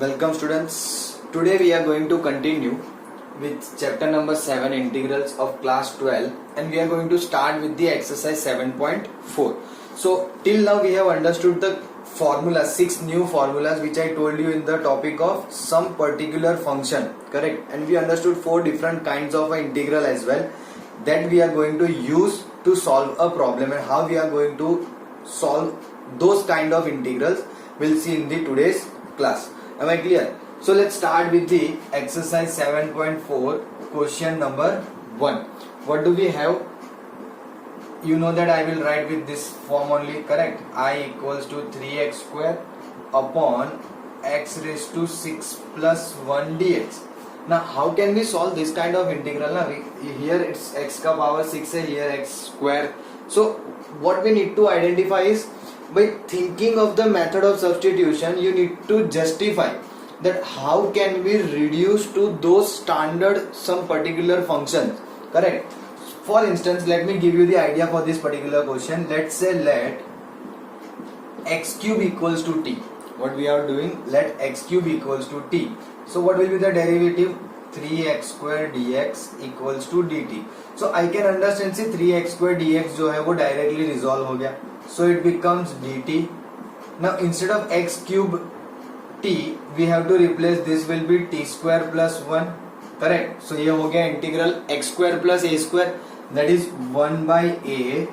Welcome students. Today we are going to continue with chapter number 7 integrals of class 12 and we are going to start with the exercise 7.4. So till now we have understood the formula, 6 new formulas which I told you in the topic of some particular function, correct? And we understood 4 different kinds of an integral as well that we are going to use to solve a problem, and how we are going to solve those kind of integrals we'll see in the today's class. Am I clear? So let's start with the exercise 7.4 question number 1. What do we have? You know that I will write with this form only, correct? I equals to 3x square upon x raised to 6 plus 1 dx. Now how can we solve this kind of integral? Now here it's x ka power 6 hai, here x square. So what we need to identify is, by thinking of the method of substitution, you need to justify that how can we reduce to those standard some particular functions, correct? For instance, let me give you the idea for this particular question. Let's say let x cube equals to t. What we are doing, let x cube equals to t. So what will be the derivative? 3x square dx equals to dt. So I can understand, see 3x square dx जो है वो directly resolve हो गया. So it becomes dt. Now instead of x cube t, we have to replace this will be t square plus 1, correct? So ये हो गया integral x square plus a square, that is 1 by a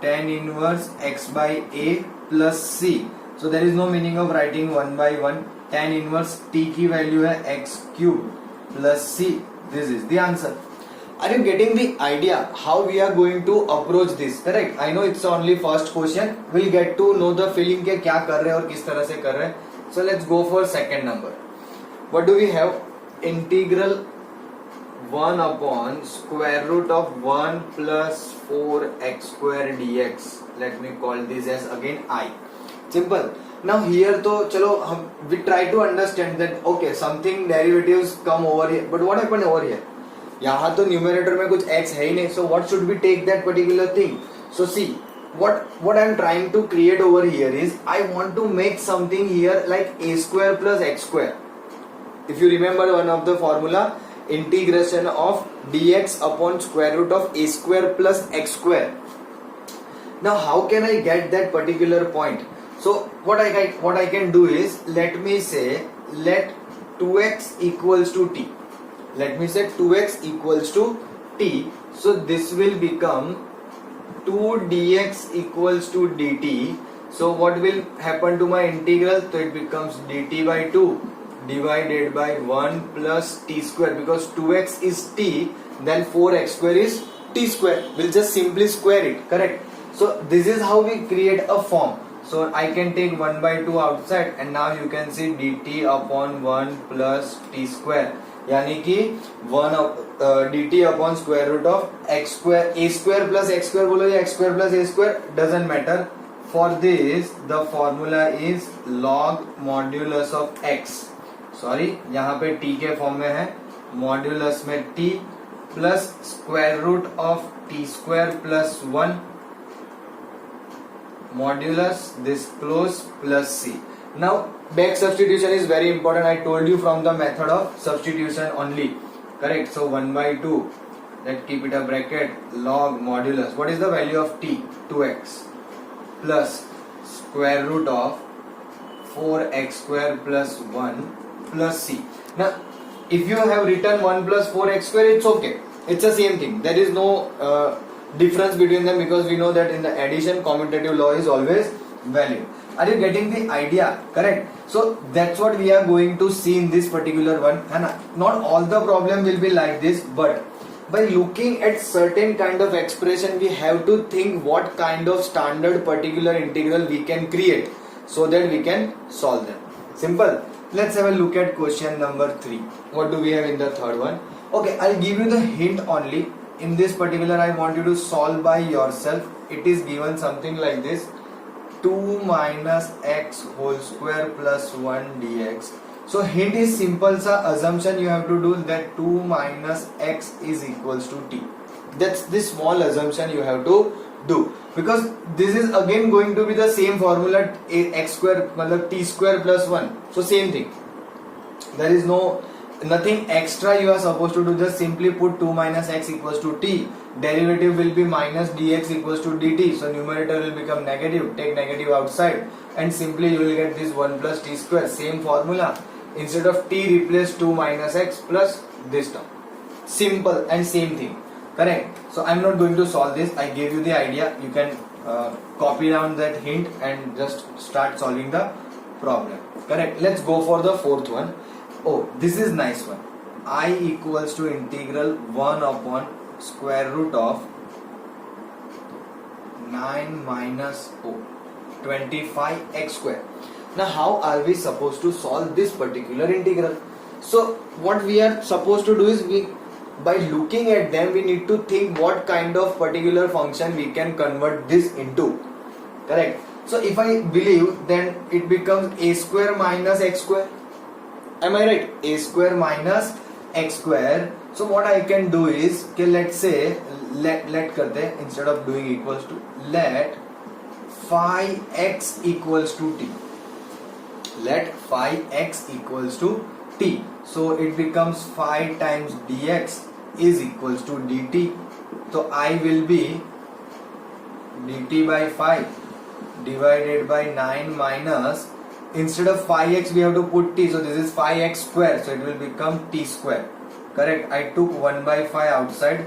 tan inverse x by a plus c. So there is no meaning of writing 1 by 1. Tan inverse t की value है x cube plus c. This is the answer. Are you getting the idea how we are going to approach this? Correct? I know it's only first question. We'll get to know the feeling के क्या कर रहे हैं और किस तरह से कर रहे हैं. So let's go for second number. What do we have? Integral 1 upon square root of 1 plus 4x square dx. Let me call this as again I. Simple. Now here तो चलो हम we try to understand that okay something derivatives come over here, but what happened over here? यहाँ तो numerator में कुछ x है ही नहीं, so what should we take that particular thing? So see what I am trying to create over here is I want to make something here like a square plus x square. If you remember one of the formula, integration of dx upon square root of a square plus x square. Now how can I get that particular point? So what I can do is, let me say let 2x equals to t. Let me say 2x equals to t. So this will become 2 dx equals to dt. So what will happen to my integral? So it becomes dt by 2 divided by 1 plus t square, because 2x is t, then 4x square is t square. We'll just simply square it, correct? So this is how we create a form. So I can take 1 by 2 outside and now you can see dt upon 1 plus t square. यानी कि 1 dt upon square root of x square, a square plus x square बोलो या x square plus a square, doesn't matter. For this the formula is log modulus of x. Sorry, यहाँ पे t के form में है, modulus में t plus square root of t square plus 1 modulus this close plus c. Now back substitution is very important. I told you from the method of substitution only, correct? So 1 by 2, let's keep it a bracket, log modulus, what is the value of t? 2x plus square root of 4x square plus 1 plus c. Now if you have written 1 plus 4x square, it's okay, it's the same thing. There is no difference between them, because we know that in the addition commutative law is always valid. Are you getting the idea? Correct? So that's what we are going to see in this particular one. And not all the problem will be like this, but by looking at certain kind of expression, we have to think what kind of standard particular integral we can create so that we can solve them. Simple. Let's have a look at question number 3. What do we have in the third one? Okay, I'll give you the hint only. In this particular, I want you to solve by yourself. It is given something like this: 2 minus x whole square plus 1 dx. So hint is simple sa assumption you have to do, that 2 minus x is equals to t. That's the small assumption you have to do, because this is again going to be the same formula, x square मतलब t square plus 1, so same thing. There is nothing extra you are supposed to do, just simply put 2 minus x equals to t, derivative will be minus dx equals to dt, so numerator will become negative, take negative outside, and simply you will get this 1 plus t square, same formula. Instead of t, replace 2 minus x plus this term. Simple and same thing, correct? So I'm not going to solve this, I gave you the idea. You can copy down that hint and just start solving the problem, correct? Let's go for the fourth one. Oh, this is nice one. I equals to integral 1 upon square root of 9 minus 25 x square. Now how are we supposed to solve this particular integral? So what we are supposed to do is, by looking at them, we need to think what kind of particular function we can convert this into, correct? So if I believe, then it becomes a square minus x square. Am I right? A square minus x square. So what I can do is, okay, let's say let करते हैं, instead of doing equals to, let phi x equals to t. Let phi x equals to t. So it becomes phi times dx is equals to dt. So I will be dt by phi divided by 9 minus, instead of phi x we have to put t, so this is phi x square, so it will become t square, correct? I took 1 by phi outside,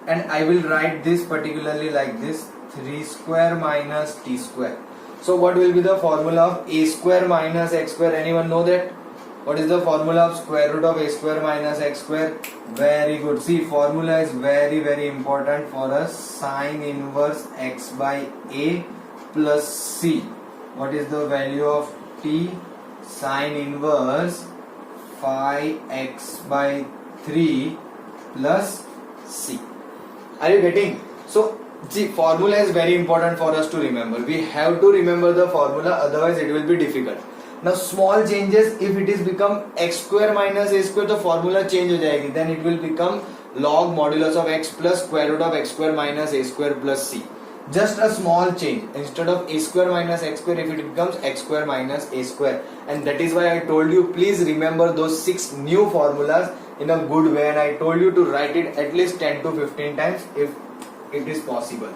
and I will write this particularly like this, 3 square minus t square. So what will be the formula of a square minus x square? Anyone know that? What is the formula of square root of a square minus x square? Very good. See, formula is very very important for us. Sine inverse x by a plus c. What is the value of t? Sine inverse phi x by 3 plus c. Are you getting? So see, formula is very important for us to remember. We have to remember the formula, otherwise it will be difficult. Now small changes, if it is become x square minus a square, the formula change हो जाएगी. Then it will become log modulus of x plus square root of x square minus a square plus c. Just a small change. Instead of a square minus x square, if it becomes x square minus a square. And that is why I told you, please remember those 6 new formulas in a good way, and I told you to write it at least 10 to 15 times if it is possible,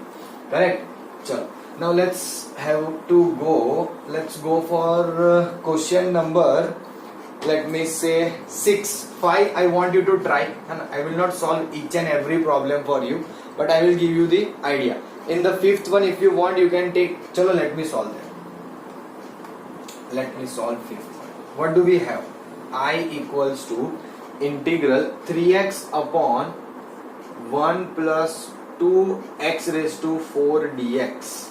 correct? Chalo. Now let's go for question number, let me say 6. 5 I want you to try, and I will not solve each and every problem for you, but I will give you the idea. In the 5th one, if you want, you can take. Chalo, let me solve that. Let me solve 5th one. What do we have? I equals to integral 3x upon 1 plus 2x raised to 4 dx.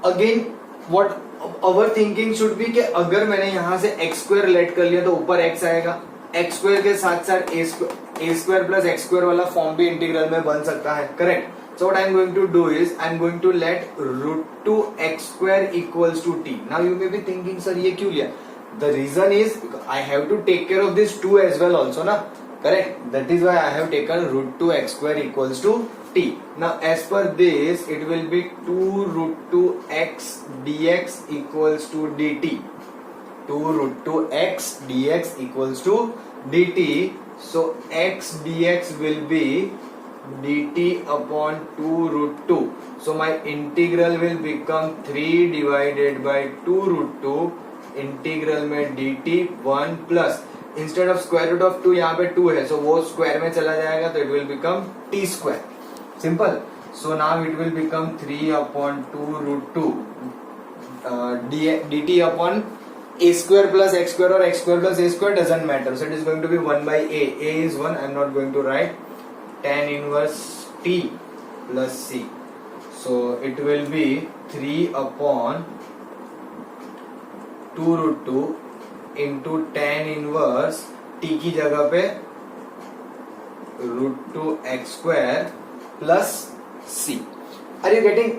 Again, what our thinking should be कि अगर मैंने यहाँ से x square late कर लिया तो ऊपर x आएगा, x square के साथ साथ a square plus x square वाला फॉर्म भी इंटीग्रल में बन सकता है, correct? So what I am going to do is, I am going to let root 2 x square equals to t. Now you may be thinking, sir ये क्यों लिया? The reason is I have to take care of this 2 as well also ना, correct? That is why I have taken root 2 x square equals to t. Now as per this, it will be 2 root 2 x dx equals to dt. 2 root 2 x dx equals to dt. So x dx will be dt upon 2 root 2. So my integral will become 3 divided by 2 root 2. Integral में dt 1 plus, instead of square root of 2 यहाँ पे 2 है, सो वो square में चला जाएगा, तो it will become t square. Simple. So now it will become 3 upon 2 root 2 dt upon a square plus x square or x square plus a square doesn't matter, so it is going to be 1 by a is 1, I am not going to write, tan inverse t plus c, so it will be 3 upon 2 root 2 into tan inverse t की जगह पे root 2 x square plus c. Are you getting?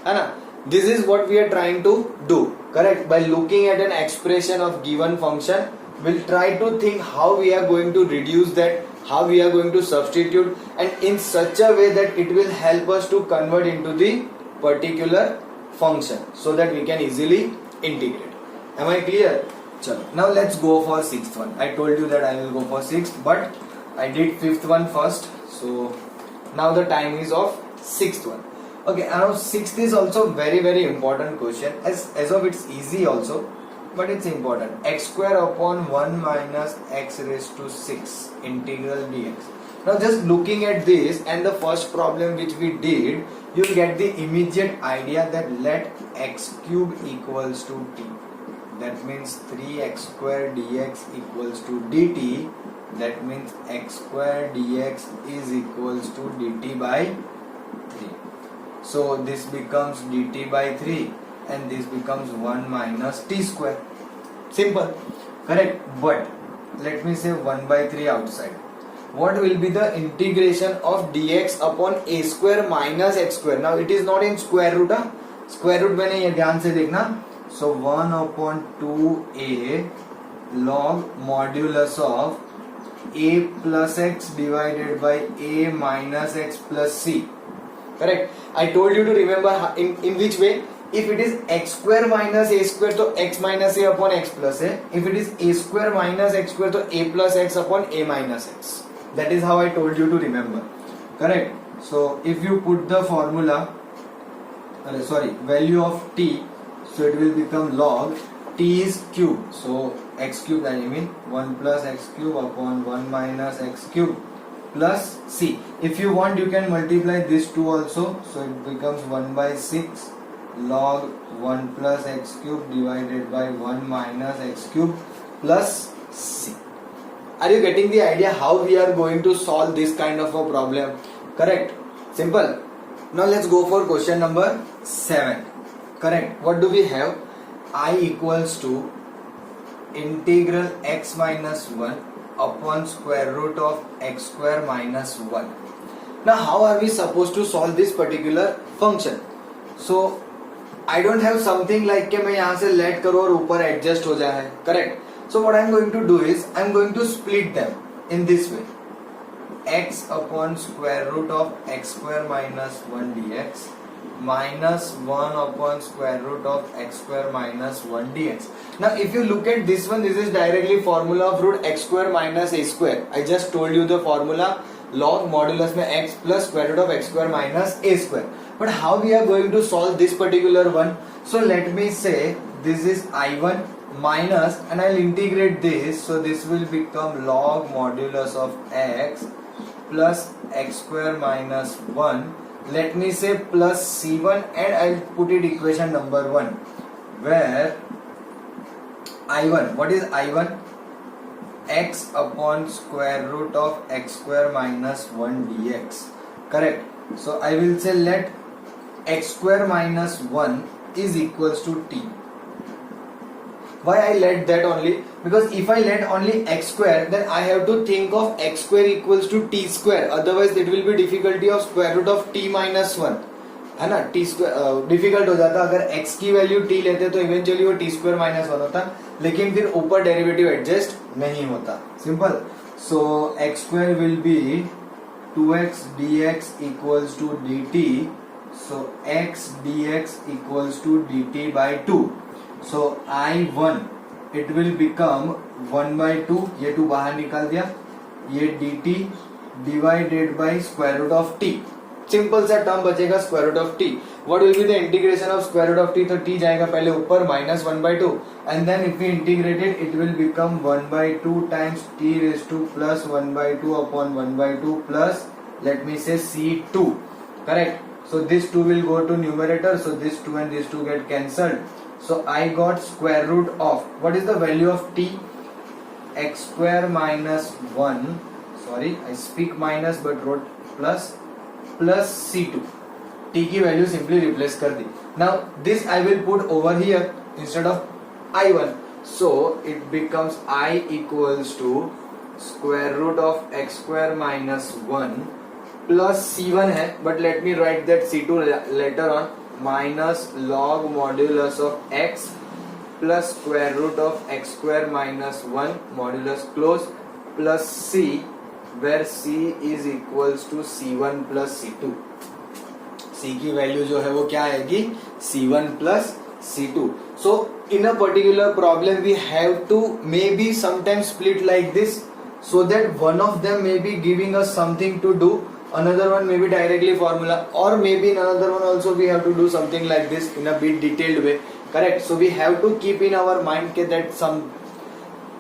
है ना? This is what we are trying to do, correct? By looking at an expression of given function, we'll try to think how we are going to reduce that, how we are going to substitute, and in such a way that it will help us to convert into the particular function so that we can easily integrate. Am I clear? Chalo. Now let's go for sixth one. I told you that I will go for sixth, but I did fifth one first. So now the time is of sixth one. Okay, now sixth is also very important question. As of it's easy also, but it's important. X square upon 1 minus x raised to 6 integral dx. Now just looking at this and the first problem which we did, you will get the immediate idea that let x cube equals to t. That means 3x square dx equals to dt. That means x square dx is equals to dt by 3. So this becomes dt by 3 and this becomes 1 minus t square. Simple, correct? But let me say 1 by 3 outside. What will be the integration of dx upon a square minus x square? Now it is not in square root. Square root में नहीं है, ध्यान से देखना. So 1 upon 2a log modulus of a plus x divided by a minus x plus c. Correct? I told you to remember in which way. If it is x square minus a square, तो x minus a upon x plus a. If it is a square minus x square, तो a plus x upon a minus x. That is how I told you to remember. Correct? So if you put the formula, value of t, so it will become log t is cube. So x cube, that I mean 1 plus x cube upon 1 minus x cube plus c. If you want, you can multiply this 2 also. So it becomes 1 by 6 log 1 plus x cube divided by 1 minus x cube plus c. Are you getting the idea how we are going to solve this kind of a problem? Correct? Simple. Now let's go for question number 7. Correct. What do we have? I equals to integral x minus 1 upon square root of x square minus 1. Now how are we supposed to solve this particular function? So I don't have something like कि मैं यहाँ से let करो और ऊपर adjust हो जाए. Correct? So what I am going to do is I am going to split them in this way. X upon square root of x square minus 1 dx minus 1 upon square root of x square minus 1 dx. Now if you look at this one, this is directly formula of root x square minus a square. I just told you the formula, log modulus में x plus square root of x square minus a square. But how we are going to solve this particular one? So let me say this is I1 minus, and I'll integrate this, so this will become log modulus of x plus x square minus 1. Let me say plus c1, and I'll put it equation number 1, where I1, what is I1? X upon square root of x square minus 1 dx. Correct? So I will say let x square minus 1 is equals to t. Why I let that only? Because if I let only x square, then I have to think of x square equals to t square. Otherwise it will be difficulty of square root of t minus 1. है ना, t square difficult हो जाता. अगर x की value t लेते तो eventually वो t square minus 1 होता, लेकिन फिर ऊपर डेरिवेटिव एडजस्ट नहीं होता. Simple. So x square will be 2x dx equals to dt. So x dx equals to dt by 2. So I1 it will become 1 by 2, ये 2 बाहर निकाल दिया, ये dt divided by square root of t. Simple सा term बचेगा square root of t. What will be the integration of square root of t? तो t जाएगा पहले ऊपर minus 1 by 2, and then if we integrate it, it will become 1 by 2 times t raised to plus 1 by 2 upon 1 by 2 plus, let me say, c2. Correct? So this 2 will go to numerator, so this 2 and this 2 get cancelled. So I got square root of, what is the value of t? X square minus 1, sorry I speak minus but wrote plus c2. t की value simply replace कर दी. Now this I will put over here instead of I1. So it becomes I equals to square root of x square minus 1 plus c1 है, but let me write that c2 later on, minus log modulus of x plus square root of x square minus 1 modulus close plus c where c is equals to c1 plus c2. c की value जो है वो क्या आएगी c1 plus c2. So in a particular problem we have to maybe sometimes split like this so that one of them may be giving us something to do, another one may be directly formula, or maybe in another one also we have to do something like this in a bit detailed way. Correct. So we have to keep in our mind that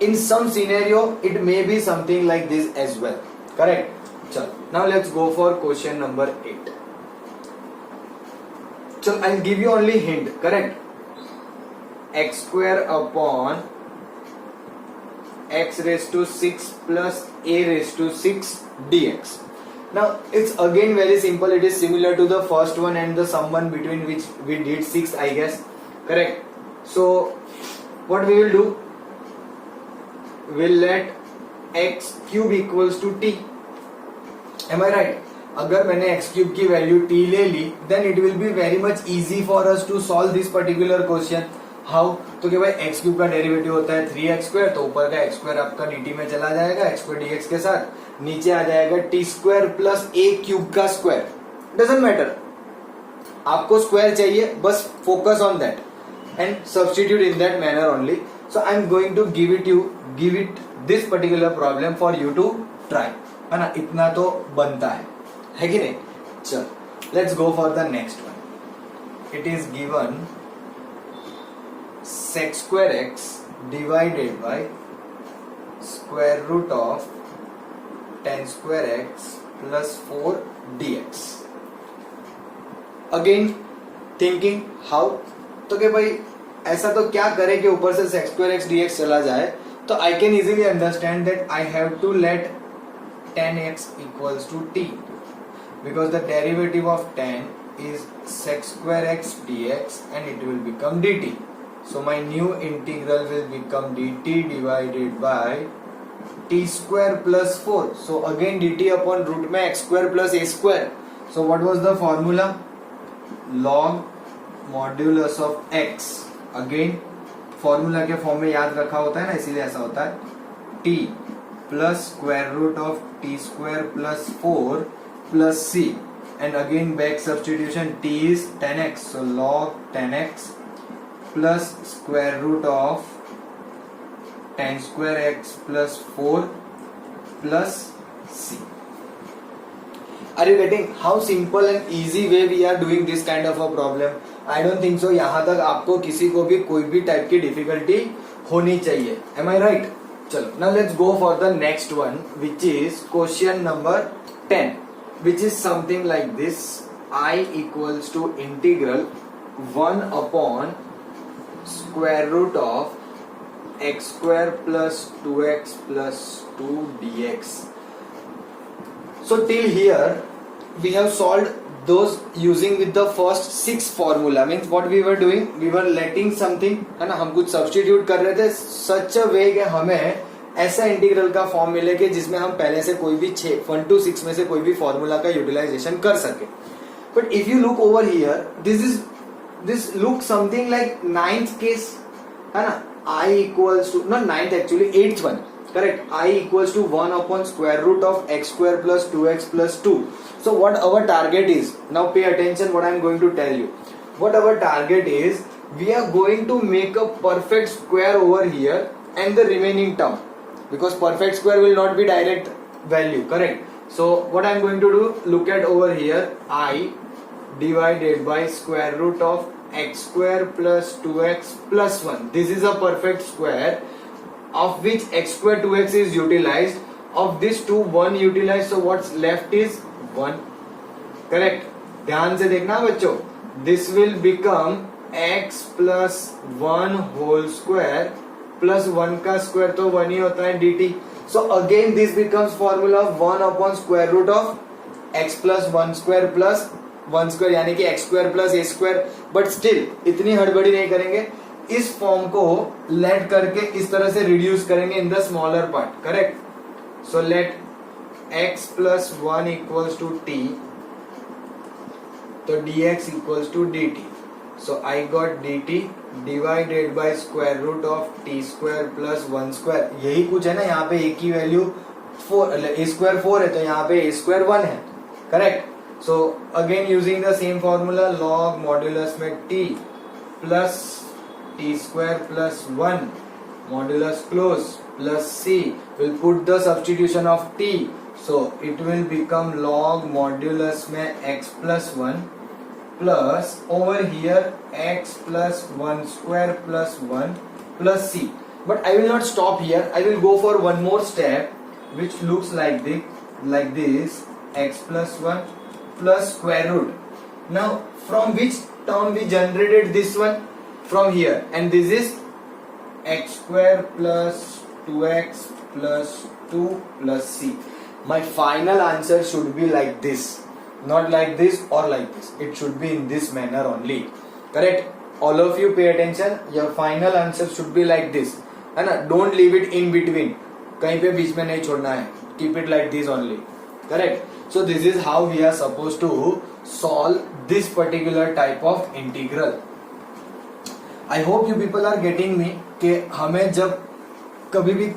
in some scenario it may be something like this as well. Correct. Chal. Now let's go for question number 8. Chal, I'll give you only hint. Correct. X square upon x raised to 6 plus a raised to 6 dx. Now it's again very simple. It is similar to the first one and the sum one between which we did 6, I guess. Correct. So what we will do, we'll let x cube equals to t. Am I right? अगर मैंने x cube की value t ले ली, then it will be very much easy for us to solve this particular question. How? तो क्या भाई x cube का derivative होता है 3x स्क्वायर, तो ऊपर का x स्क्वायर आपका dt में चला जाएगा x स्क्वायर dx के साथ, नीचे आ जाएगा t square plus a cube का स्क्वायर. डजंट मैटर, आपको स्क्वायर चाहिए, बस focus on that and substitute in that manner only. So I am going to give it this particular problem for you to try. है ना, इतना तो बनता है कि नहीं. चल, let's go for the next one. It is given sec square x divided by square root of tan square x plus 4 dx. Again thinking how, तो कि भाई ऐसा तो क्या करे कि ऊपर से sec square x dx चला जाए. तो I can easily understand that I have to let tan x equals to t because the derivative of tan is sec square x dx and it will become dt. So my new integral will become dt divided by t square plus 4. So again dt upon root में x square plus a square. So what was the formula? Log modulus of x. Again formula के form में याद रखा होता है ना, इसीलिए ऐसा होता है t plus square root of T square plus 4 plus c and again back substitution t is 10x, so log 10x plus square root of tan square x plus 4 plus c. Are you getting how simple and easy way we are doing this kind of a problem? I don't think so. यहाँ तक आपको किसी को भी कोई भी type की difficulty होनी चाहिए. Am I right? चलो. Now let's go for the next one, which is question number 10, which is something like this. I equals to integral 1 upon square root of x square plus 2x plus 2 dx. So till here we have solved those using with the first 6 formula. Means what we were doing, we were letting something, है ना, हम कुछ substitute कर रहे थे such a way कि हमें ऐसा इंटीग्रल का फॉर्म मिले कि जिसमें हम पहले से कोई भी 1 to 6 में से कोई भी फॉर्मूला का यूटिलाइजेशन कर सके. But if you look over here, this look something like 9th case, है ना. I equals to not 9th actually 8th one. Correct. I equals to 1 upon square root of x square plus 2x plus 2. So what our target is, now pay attention what I am going to tell you. What our target is, we are going to make a perfect square over here and the remaining term, because perfect square will not be direct value. Correct. So what I am going to do, look at over here, I divided by square root of x square plus 2x plus 1. This is a perfect square of which x square 2x is utilized. Of this 2 1 utilized, so what's left is 1. Correct. ध्यान से देखना बच्चों. This will become x plus 1 whole square plus 1 का square तो 1 ही होता है dt. So again this becomes formula 1 upon square root of x plus 1 square plus 1 square, यानी कि x square plus a square. But still इतनी हड़बड़ी नहीं करेंगे, इस फॉर्म को लेट करके इस तरह से रिड्यूस करेंगे in the smaller part. Correct. So let x plus 1 equals to t, तो dx equals to dt. So I got dt divided by square root of T square plus 1 square. यही कुछ है ना, यहाँ पे ए की वैल्यू 4, ए square 4 है तो यहाँ पे ए स्क्वायर 1 है. Correct. So again using the same formula, log modulus में T plus T square plus 1 modulus close plus C, will put the substitution of T. So it will become log modulus में x plus 1 plus over here x plus 1 square plus 1 plus c. But I will not stop here. I will go for one more step which looks like this x plus 1 plus square root. Now from which term we generated this one? From here, and this is x square plus 2x plus 2 plus c. My final answer should be like this, not like this or like this. It should be in this manner only. Correct? All of you pay attention. Your final answer should be like this. है ना? Don't leave it in between. कहीं पे बीच में नहीं छोड़ना है. Keep it like this only. Correct? So this is how we are supposed to solve this particular type of integral. I hope you people are getting me कि हमें जब कभी भी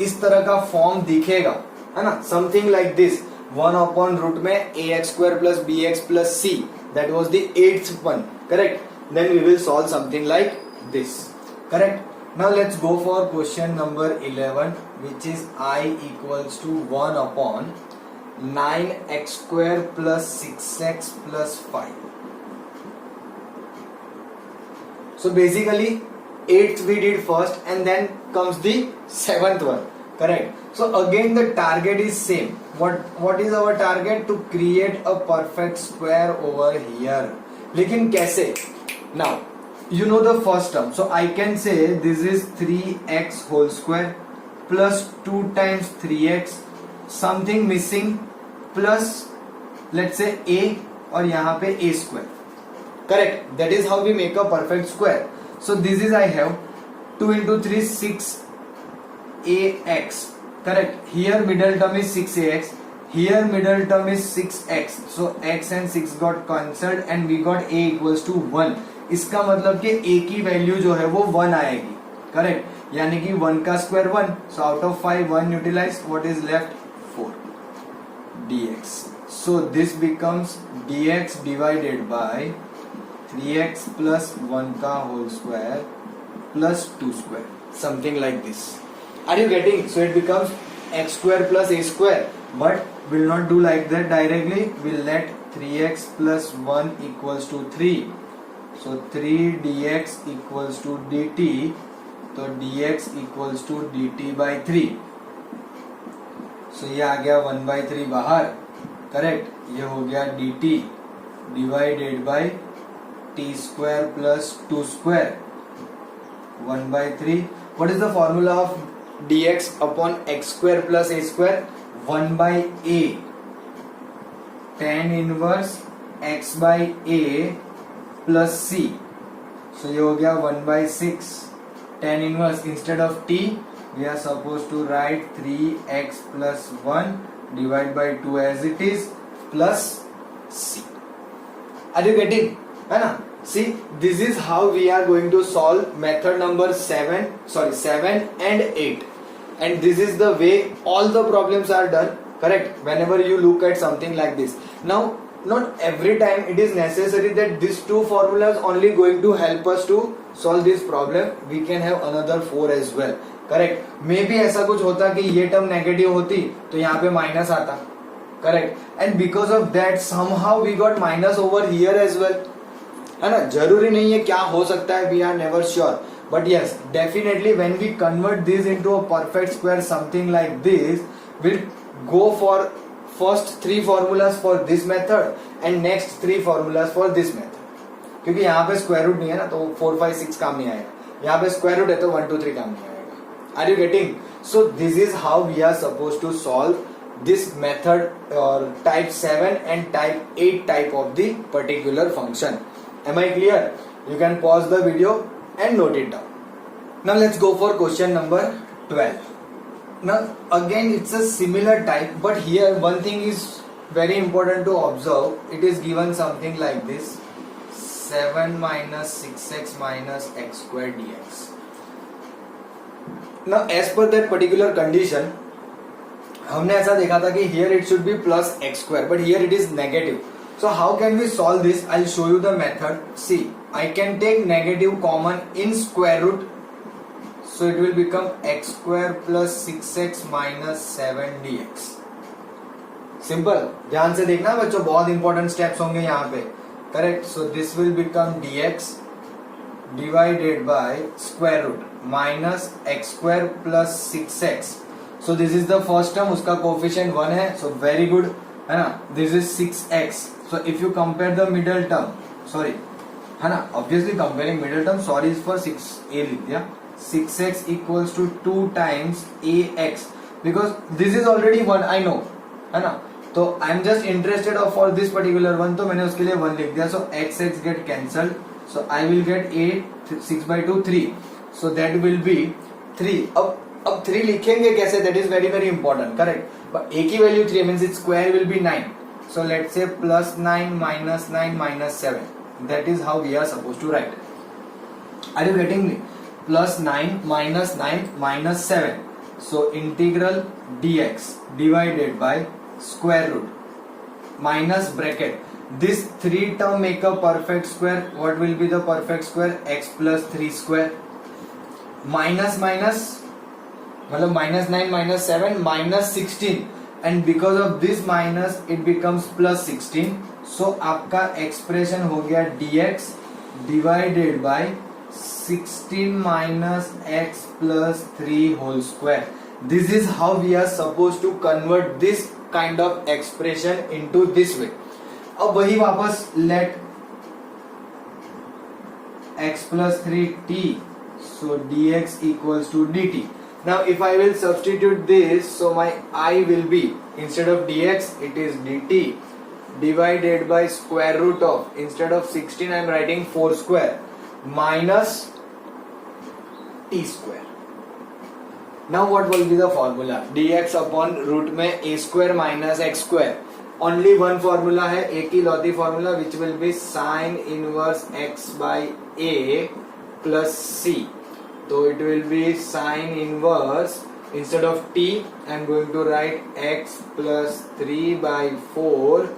इस तरह का फॉर्म दिखेगा, है ना, something like this, 1 upon root में ax square plus bx plus c, that was the 8th one. Correct. Then we will solve something like this. Correct. Now let's go for question number 11 which is I equals to 1 upon 9x square plus 6x plus 5. So basically 8th we did first and then comes the 7th one. Correct. So again the target is same. What is our target? To create a perfect square over here. लेकिन कैसे? Now you know the first term, so I can say this is 3x whole square plus 2 times 3x, something missing, plus let's say a और यहाँ पे a square. Correct. That is how we make a perfect square. So this is I have 2 into 3 6 ax. Correct. Here middle term is 6ax. Here middle term is 6x. So x and 6 got cancelled and we got a equals to 1. इसका मतलब कि a की value जो है वो 1 आएगी. Correct. यानी कि 1 का square 1. So out of 5 1 utilized. What is left? 4 dx. So this becomes dx divided by 3x plus 1 का whole square plus 2 square. Something like this. Are you getting? So it becomes x square plus a square, but we'll not do like that directly. We'll let 3x plus 1 equals to 3. So 3 dx equals to dt. So dx equals to dt by 3. So ये आ गया 1 by 3 बाहर. Correct. ये हो गया dt divided by t square plus 2 square. 1 by 3. What is the formula of dx upon x square plus a square? 1 by a tan inverse x by a plus c. So ये हो गया 1 by 6 tan inverse. Instead of t we are supposed to write 3x plus 1 divided by 2 as it is plus c. Are you getting? है ना? See, this is how we are going to solve method number 7 and 8, and this is the way all the problems are done. Correct. Whenever you look at something like this. Now not every time it is necessary that these two formulas only going to help us to solve this problem. We can have another 4 as well. Correct. Maybe ऐसा कुछ होता कि ये term negative होती तो यहाँ पे minus आता. Correct. And because of that somehow we got minus over here as well. है ना? जरूरी नहीं है क्या हो सकता है, we are never sure, but yes, definitely when we convert this into a perfect square something like this, we'll go for first 3 formulas for this method and next 3 formulas for this method. क्योंकि यहाँ पे square root नहीं है ना तो 4 5 6 काम नहीं आएगा. यहाँ पे स्क्वायर रूट है तो 1 2 3 काम नहीं आएगा. Are you getting? So this is how we are supposed to solve this method or type 7 and type 8 type of the particular function. Am I clear? You can pause the video and note it down. Now let's go for question number 12. Now again it's a similar type, but here one thing is very important to observe. It is given something like this. 7 minus 6x minus x square dx. Now as per that particular condition, हमने ऐसा देखा था कि here it should be plus x square, but here it is negative. So how can we solve this? I'll show you the method. See, I can take negative common in square root, so it will become x square plus 6x minus 7 dx. Simple, ध्यान से देखना बच्चों, बहुत important steps होंगे यहाँ पे. Correct. So this will become dx divided by square root minus X square plus 6x. So this is the first term, उसका coefficient 1 है, सो वेरी गुड, है ना. This is 6x. So if you compare the middle term, sorry, है ना, obviously comparing middle term, sorry is for 6a लिख दिया. 6x equals to 2 times ax, because this is already 1, I no, है ना. तो I am just interested of for this particular one, तो मैंने उसके लिए 1 लिख दिया. So x x get cancelled, so I will get 8, 6/2 3, so that will be 3. अब 3 लिखेंगे कैसे, that is very very important. Correct. But a की value 3 means it's square will be 9. So let's say plus 9 minus 9 minus 7. That is how we are suppose to write. Are you getting me? Plus 9 minus 9 minus 7. So integral dx divided by square root minus bracket. This 3 term make a perfect square. What will be the perfect square? X plus 3 square. Minus minus मतलब minus 9 minus 7 minus 16, and because of this minus it becomes plus 16. So आपका expression हो गया dx divided by 16 minus x plus 3 whole square. This is how we are supposed to convert this kind of expression into this way. अब वही वापस let x plus 3t, so dx equals to dt. Now if I will substitute this, so my I will be, instead of dx it is dt divided by square root of, instead of 16 I am writing 4 square minus t square. Now what will be the formula? dx upon root में a square minus x square. Only one formula है, एक ही लौती formula, which will be sin inverse x by a plus c. So it will be sin inverse, instead of t I am going to write x plus 3 by 4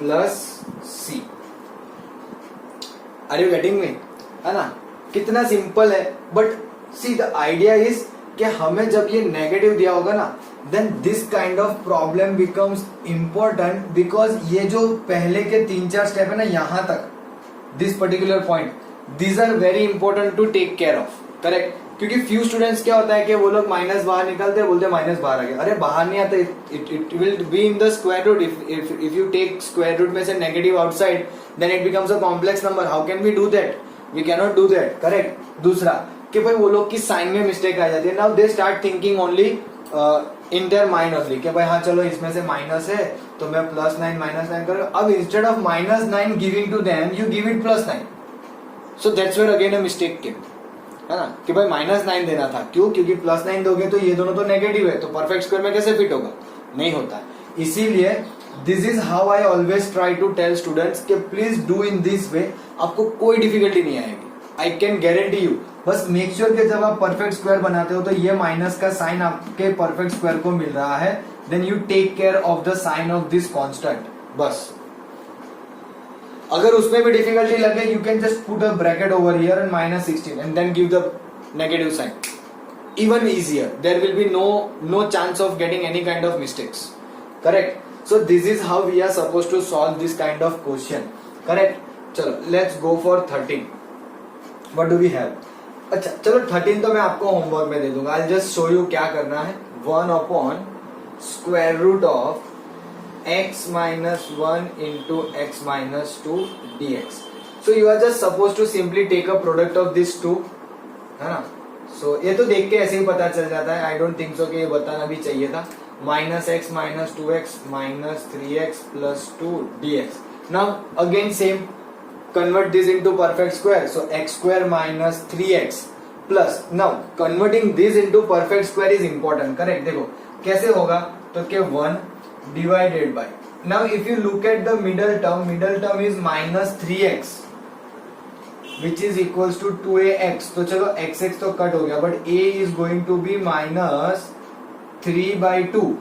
plus c. Are you getting me? है ना, कितना simple है. But see the idea is कि हमें जब ये negative दिया होगा ना, then this kind of problem becomes important, because ये जो पहले के 3-4 स्टेप है ना यहाँ तक, this particular point, these are very important to take care of. Correct. क्योंकि फ्यू स्टूडेंट्स क्या होता है कि वो लोग माइनस बाहर निकालते हैं, बोलते हैं माइनस बाहर आ गया. अरे बाहर नहीं आता, it will be in the square root. If you take square root में से negative outside, then it becomes a complex number. How can we do that? We can not do that. Correct. दूसरा कि भाई वो लोग की sign में mistake आ जाती है. Now they start thinking only in their mind only कि भाई हाँ चलो इसमें से माइनस है तो मैं प्लस 9 माइनस 9 करूँ. अब instead of minus 9 giving to them, you give it plus 9. So that's where again a mistake came, है ना, कि भाई माइनस 9 देना था. क्यों? क्योंकि प्लस 9 दोगे तो ये दोनों तो नेगेटिव है, तो परफेक्ट स्क्वायर में कैसे फिट होगा? नहीं होता. इसीलिए this is how I always try to tell students कि please do in this way. आपको कोई डिफिकल्टी नहीं आएगी, आई कैन गारंटी यू. बस मेक श्योर कि जब आप परफेक्ट स्क्वायर बनाते हो तो ये माइनस का साइन आपके परफेक्ट स्क्वायर को मिल रहा है, then you take care of the sign of this constant. बस अगर उसमें भी डिफिकल्टी लगे, you can just put a bracket over here and minus 16 and then give the negative sign. Even easier, there will be no chance of getting any kind of mistakes. Correct. So this is how we are suppose to solve this kind of question. Correct. चलो let's go for 13. What do we have? अच्छा चलो 13 तो मैं आपको homework में दे दूंगा. I just show you क्या करना है. 1 अपॉन square root of x minus 1 into x minus 2 dx. So you are just supposed to simply take a product of these two, है ना. So ये तो देख के ऐसे ही पता चल जाता है. I don't think so कि ये बताना भी चाहिए था. minus x minus 2x minus 3x plus 2 dx. Now again same, convert this into perfect square. So x square minus 3x plus, now converting this into perfect square is important. correct. देखो कैसे होगा, तो क्या 1 divided by, now if you look at the middle term is minus 3x. Which is equals to 2ax. तो चलो xx तो cut हो गया, but a is going to be -3/2.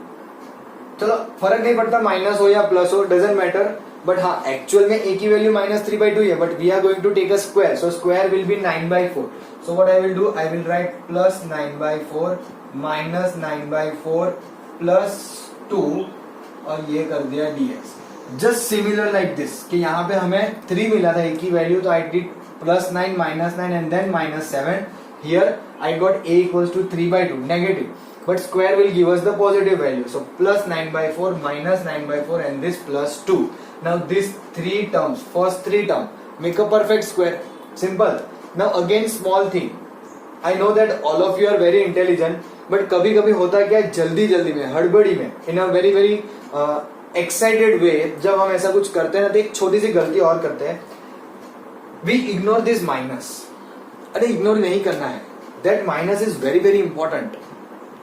चलो फर्क नहीं पड़ता माइनस हो या प्लस हो, डजेंट मैटर. बट हाँ, एक्चुअल में a की वैल्यू -3/2 है, but we are going to take a square, so square will be 9/4. So what I will do, I will write +9/4 -9/4 +2 और ये कर दिया dx. Just similar like this कि यहाँ पे हमें 3 मिला था a की वैल्यू, तो I did +9 -9 and then -7. Here I got a equals to 3/2 negative, but square will give us the positive value. So +9/4 -9/4 and this +2. Now these three terms, first three term, make a perfect square. Simple. Now again small thing. I know that all of you are very intelligent, but कभी कभी होता है क्या, जल्दी में, हड़बड़ी में, in a very excited way, जब हम ऐसा कुछ करते हैं ना, तो एक छोटी सी गलती और करते हैं. We ignore this minus. अरे इग्नोर नहीं करना है. That minus is very important.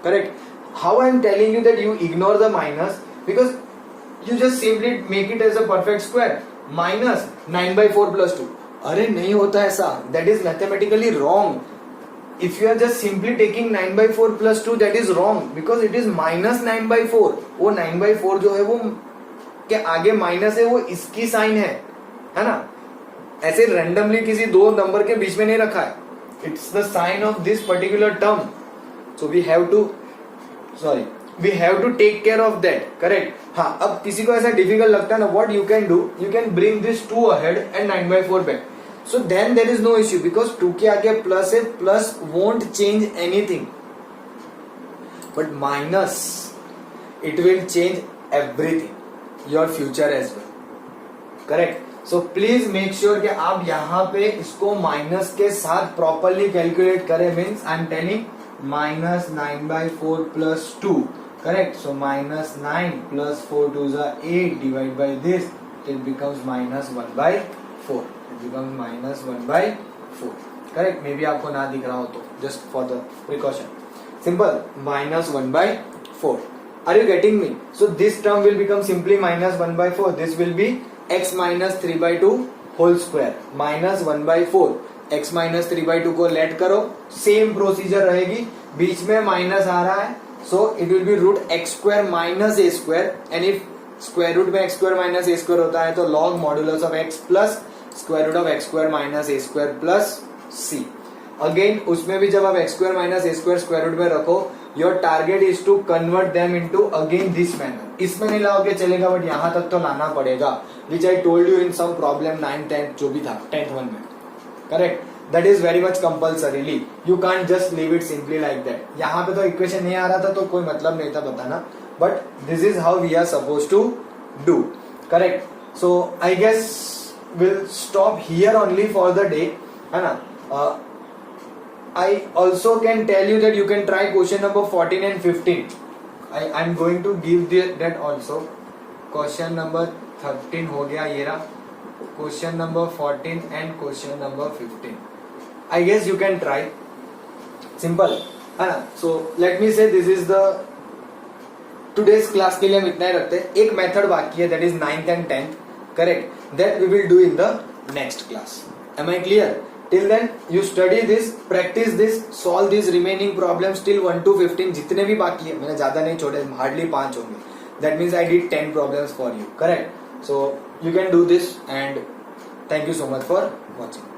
Correct. How I am telling you that you ignore the minus, because you just simply make it as a perfect square. -9/4 +2. अरे नहीं होता ऐसा. That is mathematically wrong. If you are just simply taking 9/4 +2, that is wrong, because it is -9/4. वो 9/4 जो है वो के आगे माइनस है, वो इसकी साइन है ना. ऐसे रैंडमली किसी दो नंबर के बीच में नहीं रखा है. It's the sign of this particular term. So we have to take care of that. Correct. हाँ, अब किसी को ऐसा डिफिकल्ट लगता है ना, what you can do, you can bring this 2 ahead and 9/4 back. So then there is no issue, because 2 के आगे प्लस है, plus won't change anything. But minus, it will change everything, your future as well. Correct. So please make sure कि आप यहाँ पे इसको minus के साथ प्रॉपरली कैलकुलेट करें. Means I am telling -9/4 +2. Correct. So -9 + 4 2s are 8, divide by this, it becomes -1/4. It becomes -1/4. Correct. Maybe आपको ना दिख रहा हो तो just for the precaution. Simple. -1/4. Are you getting me? So this term will become simply -1/4. This will be x -3/2 whole square -1/4. x -3/2 को late करो, same procedure रहेगी. बीच में माइनस आ रहा है, so it will be √x² - a². And if square root में x² - a² होता है, तो log modulus of x plus square root of x² - a² plus c. Again उसमें भी जब आप x² - a² स्क्वायर रूट में रखो, your target is to convert them into again this manner. इसमें नहीं लाओगे चलेगा, बट यहां तक तो लाना पड़ेगा, which I told you in some problem 9th 10th जो भी था 10th 1 में. Correct. That is very much compulsorily. You can't just leave it simply like that. यहाँ पे तो इक्वेशन नहीं आ रहा था, तो कोई मतलब नहीं था बताना, but this is how we are suppose to do. Correct. So I guess will stop here only for the day, है ना. I also can tell you that you can try question number 14 and 15. I'm going to give that also. Question number 13 हो गया ये रहा. Question number 14 and question number 15. I guess you can try. Simple, है ना. So let me say this is the today's class के लिए हम इतना ही रखते हैं. एक मेथड बाकी है, that is 9th and 10th. Correct. That we will do in the next class. Am I clear? Till then you study this, practice this, solve these remaining problems till 1 to 15 जितने भी बाकी है. मैंने ज्यादा नहीं छोड़े, हार्डली 5 होंगे. That means I did 10 problems for you. Correct. So you can do this, and thank you so much for watching.